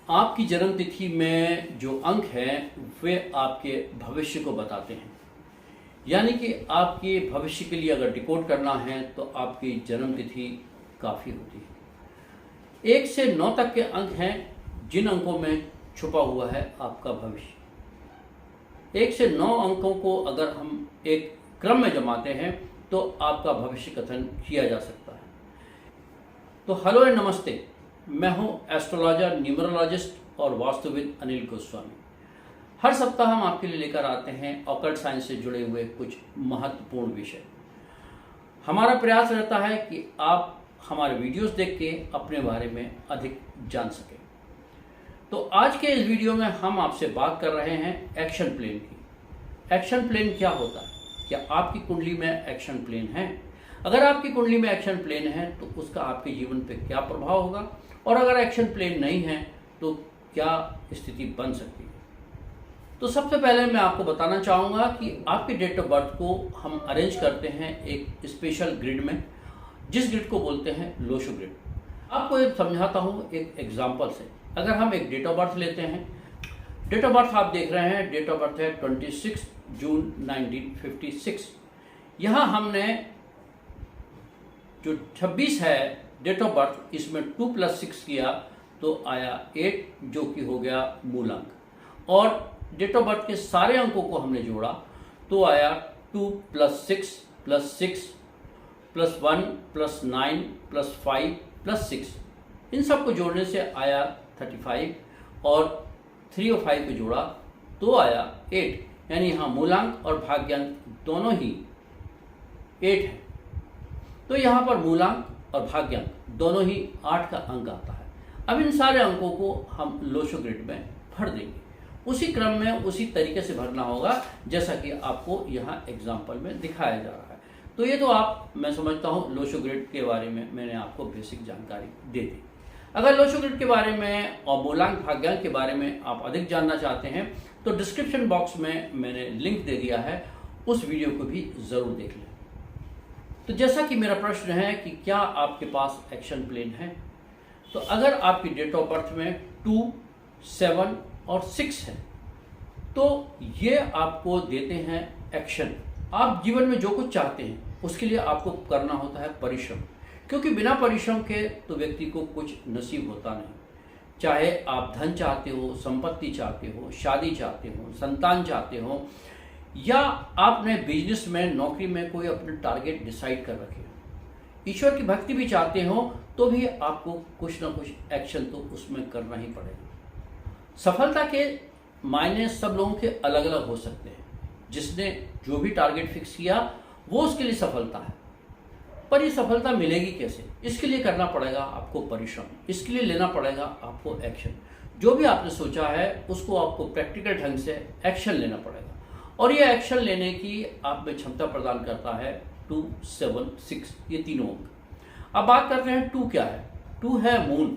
आपकी जन्म तिथि में जो अंक हैं वे आपके भविष्य को बताते हैं। यानी कि आपके भविष्य के लिए अगर डिकोड करना है तो आपकी जन्म तिथि काफ़ी होती है। 1 से 9 तक के अंक हैं जिन अंकों में छुपा हुआ है आपका भविष्य। 1 से 9 अंकों को अगर हम एक क्रम में जमाते हैं तो आपका भविष्य कथन किया जा सकता है। तो हेलो एंड नमस्ते, मैं हूं एस्ट्रोलॉजर, न्यूमरोलॉजिस्ट और वास्तुविद अनिल गोस्वामी। हर सप्ताह हम आपके लिए लेकर आते हैं ऑकल्ट साइंस से जुड़े हुए कुछ महत्वपूर्ण विषय। हमारा प्रयास रहता है कि आप हमारे वीडियोस देख के अपने बारे में अधिक जान सकें। तो आज के इस वीडियो में हम आपसे बात कर रहे हैं एक्शन प्लेन की। एक्शन प्लेन क्या होता है? क्या आपकी कुंडली में एक्शन प्लेन है? अगर आपकी कुंडली में एक्शन प्लेन है तो उसका आपके जीवन पे क्या प्रभाव होगा, और अगर एक्शन प्लेन नहीं है तो क्या स्थिति बन सकती है। तो सबसे पहले मैं आपको बताना चाहूँगा कि आपके डेट ऑफ बर्थ को हम अरेंज करते हैं एक स्पेशल ग्रिड में, जिस ग्रिड को बोलते हैं लोशो ग्रिड। आपको एक समझाता हूँ एक एग्जाम्पल से। अगर हम एक डेट ऑफ बर्थ लेते हैं, डेट ऑफ बर्थ आप देख रहे हैं, डेट ऑफ बर्थ है 26 जून 1956। यहाँ हमने जो 26 है डेट ऑफ बर्थ, इसमें 2 + 6 किया तो आया 8, जो कि हो गया मूलांक। और डेट ऑफ बर्थ के सारे अंकों को हमने जोड़ा तो आया 2 + 6 + 6 + 1 + 9 + 5 + 6। इन सब को जोड़ने से आया 35, और 3 और 5 को जोड़ा तो आया 8। यानी यहाँ मूलांक और भाग्यांक दोनों ही 8 है। तो यहाँ पर मूलांक और भाग्यांक दोनों ही 8 का अंक आता है। अब इन सारे अंकों को हम लोशो ग्रिड में भर देंगे। उसी क्रम में उसी तरीके से भरना होगा जैसा कि आपको यहाँ एग्जाम्पल में दिखाया जा रहा है। तो ये तो मैं समझता हूँ लोशो ग्रिड के बारे में मैंने आपको बेसिक जानकारी दे दी। अगर लोशो ग्रिड के बारे में और मूलांक भाग्यांक के बारे में आप अधिक जानना चाहते हैं तो डिस्क्रिप्शन बॉक्स में मैंने लिंक दे दिया है, उस वीडियो को भी ज़रूर देख लें। तो जैसा कि मेरा प्रश्न है कि क्या आपके पास एक्शन प्लेन है, तो अगर आपकी डेट ऑफ बर्थ में 2, 7 और 6 है तो ये आपको देते हैं एक्शन। आप जीवन में जो कुछ चाहते हैं उसके लिए आपको करना होता है परिश्रम, क्योंकि बिना परिश्रम के तो व्यक्ति को कुछ नसीब होता नहीं। चाहे आप धन चाहते हो, संपत्ति चाहते हो, शादी चाहते हो, संतान चाहते हो, या आपने बिजनेस में, नौकरी में कोई अपने टारगेट डिसाइड कर रखे हो, ईश्वर की भक्ति भी चाहते हो, तो भी आपको कुछ ना कुछ एक्शन तो उसमें करना ही पड़ेगा। सफलता के मायने सब लोगों के अलग अलग हो सकते हैं। जिसने जो भी टारगेट फिक्स किया वो उसके लिए सफलता है, पर ये सफलता मिलेगी कैसे? इसके लिए करना पड़ेगा आपको परिश्रम, इसके लिए लेना पड़ेगा आपको एक्शन। जो भी आपने सोचा है उसको आपको प्रैक्टिकल ढंग से एक्शन लेना पड़ेगा, और ये एक्शन लेने की आप में क्षमता प्रदान करता है 2, 7, 6, ये तीनों अंक। अब बात करते हैं 2 क्या है। 2 है मून,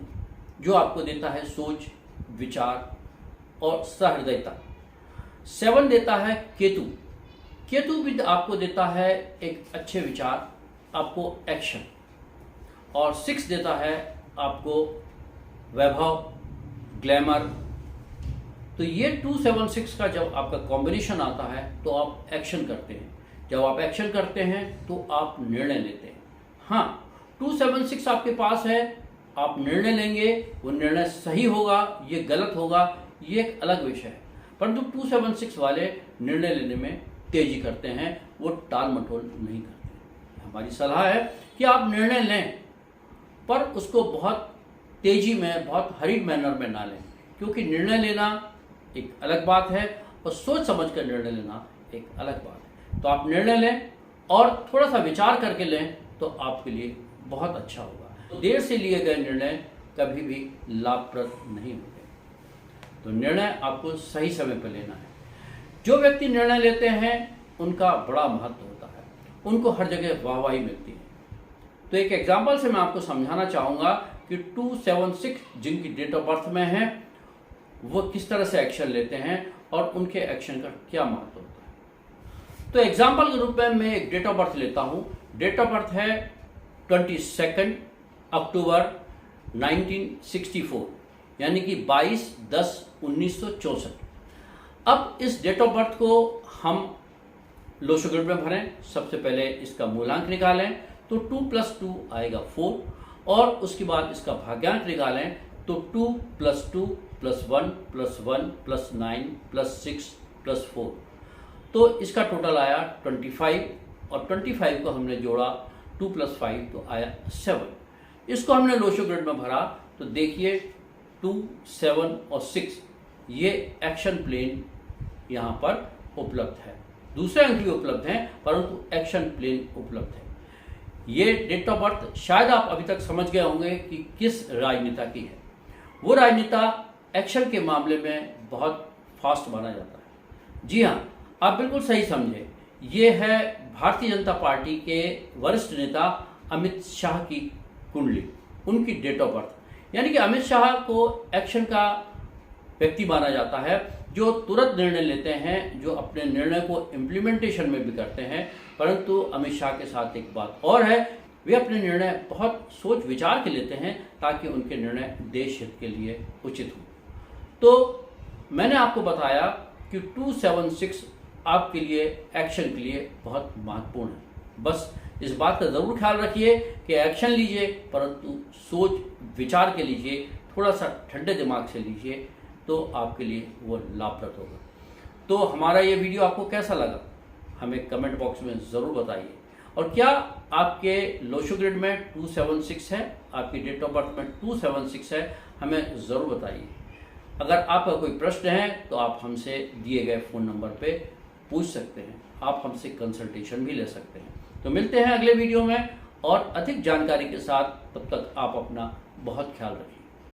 जो आपको देता है सोच, विचार और सहृदयता। 7 देता है केतु। केतु भी आपको देता है एक अच्छे विचार, आपको एक्शन। और 6 देता है आपको वैभव, ग्लैमर। तो ये 2, 7, 6 का जब आपका कॉम्बिनेशन आता है तो आप एक्शन करते हैं। जब आप एक्शन करते हैं तो आप निर्णय लेते हैं। हाँ, 2, 7, 6 आपके पास है, आप निर्णय लेंगे, वो निर्णय सही होगा, ये गलत होगा, ये एक अलग विषय है। परंतु 2, 7, 6 वाले निर्णय लेने में तेजी करते हैं, वो टाल मटोल नहीं करते। हमारी सलाह है कि आप निर्णय लें, पर उसको बहुत तेजी में, बहुत हरीड मैनर में ना लें, क्योंकि निर्णय लेना एक अलग बात है और सोच समझ कर निर्णय लेना एक अलग बात है। तो आप निर्णय लें और थोड़ा सा विचार करके लें तो आपके लिए बहुत अच्छा होगा। तो देर से लिए गए निर्णय कभी भी लाभप्रद नहीं होते। तो निर्णय आपको सही समय पर लेना है। जो व्यक्ति निर्णय लेते हैं उनका बड़ा महत्व होता है, उनको हर जगह वाहवाही मिलती है। तो एक एग्जाम्पल से मैं आपको समझाना चाहूँगा कि 2, 7, 6 जिनकी डेट ऑफ बर्थ में है वो किस तरह से एक्शन लेते हैं और उनके एक्शन का क्या महत्व होता है। तो एग्जाम्पल के रूप में मैं एक डेट ऑफ बर्थ लेता हूँ। डेट ऑफ बर्थ है 22 अक्टूबर 1964। यानी कि 22/10/1964। अब इस डेट ऑफ बर्थ को हम लोशो ग्रिड में भरें। सबसे पहले इसका मूलांक निकालें तो 2 + 2 आएगा 4, और उसके बाद इसका भाग्यांक निकालें तो 2 + 2 + 1 + 1 + 9 + 6 + 4, तो इसका टोटल आया 25, और 25 को हमने जोड़ा 2 + 5 तो आया 7। इसको हमने लोशो ग्रिड में भरा तो देखिए 2, 7 और 6 ये एक्शन प्लेन यहाँ पर उपलब्ध है। दूसरे अंक भी उपलब्ध हैं परंतु एक्शन प्लेन उपलब्ध है। ये डेट ऑफ बर्थ शायद आप अभी तक समझ गए होंगे कि किस राजनेता की है। वो राजनेता एक्शन के मामले में बहुत फास्ट माना जाता है। जी हाँ, आप बिल्कुल सही समझे, ये है भारतीय जनता पार्टी के वरिष्ठ नेता अमित शाह की कुंडली, उनकी डेट ऑफ बर्थ। यानी कि अमित शाह को एक्शन का व्यक्ति माना जाता है, जो तुरंत निर्णय लेते हैं, जो अपने निर्णय को इम्प्लीमेंटेशन में भी करते हैं। परंतु अमित शाह के साथ एक बात और है, वे अपने निर्णय बहुत सोच विचार के लेते हैं ताकि उनके निर्णय देश हित के लिए उचित हों। तो मैंने आपको बताया कि 276 आपके लिए एक्शन के लिए बहुत महत्वपूर्ण है। बस इस बात का ज़रूर ख्याल रखिए कि एक्शन लीजिए परंतु सोच विचार के लीजिए, थोड़ा सा ठंडे दिमाग से लीजिए, तो आपके लिए वो लाभप्रद होगा। तो हमारा ये वीडियो आपको कैसा लगा हमें कमेंट बॉक्स में ज़रूर बताइए, और क्या आपके लोशो ग्रिड में 276 है, आपकी डेट ऑफ बर्थ में 276 है, हमें ज़रूर बताइए। अगर आपका कोई प्रश्न है तो आप हमसे दिए गए फ़ोन नंबर पे पूछ सकते हैं, आप हमसे कंसल्टेशन भी ले सकते हैं। तो मिलते हैं अगले वीडियो में और अधिक जानकारी के साथ। तब तक आप अपना बहुत ख्याल रखिए।